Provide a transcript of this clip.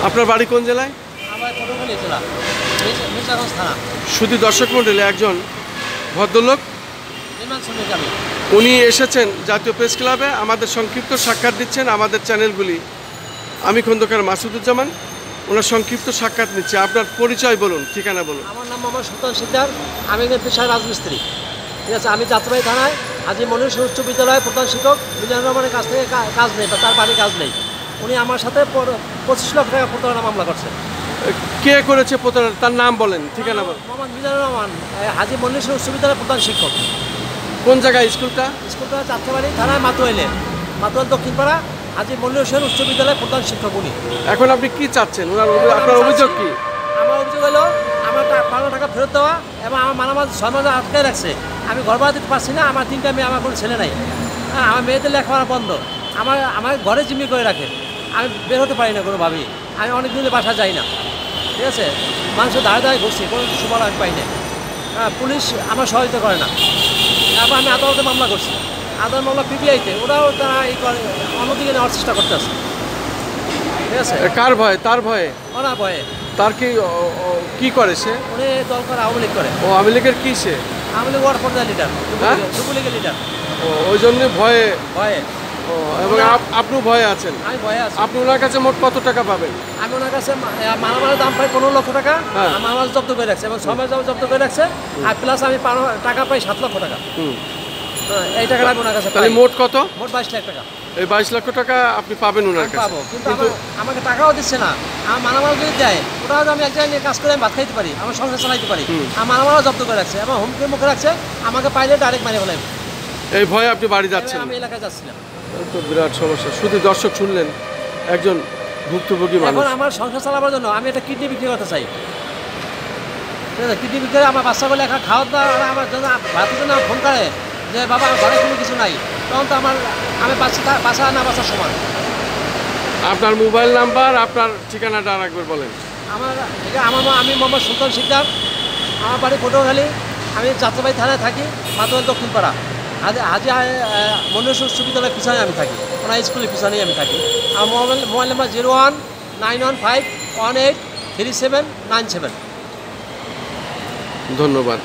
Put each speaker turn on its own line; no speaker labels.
আপনার বাড়ি কোন জেলায়?
আমার পটুয়াখালী জেলা, মির্জাগঞ্জ থানা।
শুধু দর্শক মণ্ডলী, একজন ভদ্রলোক
নির্মাণ শ্রমিক আমি।
উনি এসেছেন জাতীয় প্রেস ক্লাবে, আমাদের সংক্ষিপ্ত সাক্ষাৎ দিচ্ছেন। আমাদের চ্যানেলগুলি, আমি খন্দকার মাসুদুজ্জামান, ওনার সংক্ষিপ্ত সাক্ষাৎ নিচ্ছে। আপনার পরিচয় বলুন, ঠিকানা বলুন।
আমার নাম মোহাম্মদ সুলতান শিকদার, আমি একজন পেশায় রাজমিস্ত্রি। ঠিক আছে, আমি যাত্রাবাড়ি থানায় হাজী মনির উচ্চ বিদ্যালয়ের প্রধান শিক্ষক মিজানুর রহমানের কাছ থেকে কাজ নেই, বা তার বাড়ির কাজ নেই। উনি আমার সাথে 25 লক্ষ টাকা প্রতারণা মামলা করছে।
কে করেছে প্রতারণা, তার নাম বলেন, ঠিকানা বলেন।
মোহাম্মদ মিজানুর রহমান, হাজী মনির উচ্চ বিদ্যালয়ের প্রধান শিক্ষক।
কোন জায়গায় স্কুলটা?
স্কুলটা যাত্রাবাড়ি থানায় মাতুয়াইলে, মাতুয়াইল দক্ষিণপাড়া, হাজী মনির হোসেন উচ্চ বিদ্যালয়ের প্রধান শিক্ষক উনি।
এখন আপনি কি চাচ্ছেন? আপনার অভিযোগ কি?
আমার অভিযোগ হলো আমার 15 টাকা ফেরত দেওয়া, এবং আমার মালামাল 6 মাস আটকে রাখছে। আমি ঘর ভাড়া দিতে পারছি না, আমার 3টা মেয়ে, আমার কোনো ছেলে নাই। হ্যাঁ, আমার মেয়েদের লেখাপড়া বন্ধ, আমার ঘরে জিম্মি করে রাখে। আমি বের হতে পারি না কোনোভাবেই, আমি অনেক দিনের বাসা যাই না। ঠিক আছে, মানুষের দাঁড়িয়ে ঘুরছি, কোনো সুফল আমি পাই না। হ্যাঁ, পুলিশ আমার সহায়তা করে না। তারপর আমি আদালতে মামলা করছি, আদালত মামলা পিপিআইতে, ওরাও তারা এই করে অন্যদিকে নেওয়ার চেষ্টা করতে আছে। ঠিক আছে,
কার ভয়ে? তার ভয়ে?
ওনার ভয়ে।
তার কি করে সে?
উনি দল করে, আওয়ামী লীগ করে।
ও আওয়ামী লীগের কি সে?
আওয়ামী লীগ ওয়ার্ড পর্যায়ের লিডার, যুবলীগের লিডার।
ও, ওই জন্য ভয়ে।
ভয়ে।
ও, এবং আপনিও ভয়ে আছেন?
আমি ভয়ে আছি।
আপনি ওনার কাছে মোট কত টাকা পাবেন?
আমি ওনার কাছে মালামালের দাম পাই 15 লক্ষ টাকা, মালামাল জব্দ করে রাখছে, এবং 6 মাস জব্দ করে রাখছে। আর প্লাস আমি টাকা পাই 7 লক্ষ টাকা। এই টাকাটা আমি ওনার কাছে পাই।
মোট কত?
মোট 22 লাখ টাকা।
এই 22 লক্ষ টাকা আপনি পাবেন ওনার কাছে?
পাবো, কিন্তু আমাকে টাকাও দিচ্ছে না। আমার মালামাল যদি দেয়, ওটাও আমি এক জায়গায় নিয়ে কাজ করে আমি ভাত খাইতে পারি, আমার সংসার চালাইতে পারি। আর মালামালও জব্দ করে রাখছে, এবং হুমকির মুখে রাখছে, আমাকে পাইলে ডাইরেক্ট মারি ফেলাইবে।
এই ভয়ে আপনি বাড়ি যাচ্ছেন?
আমি এলাকায় যাচ্ছি না।
তো বিরাট সমস্যা। শুধু দর্শক শুনলেন, একজন ভুক্তভোগী মানুষ।
এখন আমার সংসার চালাবার জন্য আমি একটা কিডনি বিক্রি করতে চাই। ঠিক আছে, কিডনি বিক্রি করে আমার বাচ্চাগুলো এখন খাওয়া দাওয়া, আমার জন্য ভাতের জন্য ফোন করে যে বাবা ঘরে কোনো কিছু নাই, তখন তো আমি বাঁচা না বাঁচার সমান।
আপনার মোবাইল নাম্বার, আপনার ঠিকানাটা আরেকবার বলেন।
আমি মোহাম্মদ সুলতান শিকদার, আমার বাড়ি পটুয়াখালী, আমি যাত্রাবাড়ি থানায় থাকি, মাতুয়াইল দক্ষিণপাড়া। হাজী মনির উচ্চ বিদ্যালয়ের পিছনে আমি থাকি, ওনার স্কুলের পিছনেই আমি থাকি। আমার মোবাইল নাম্বার 0191518379
ধন্যবাদ।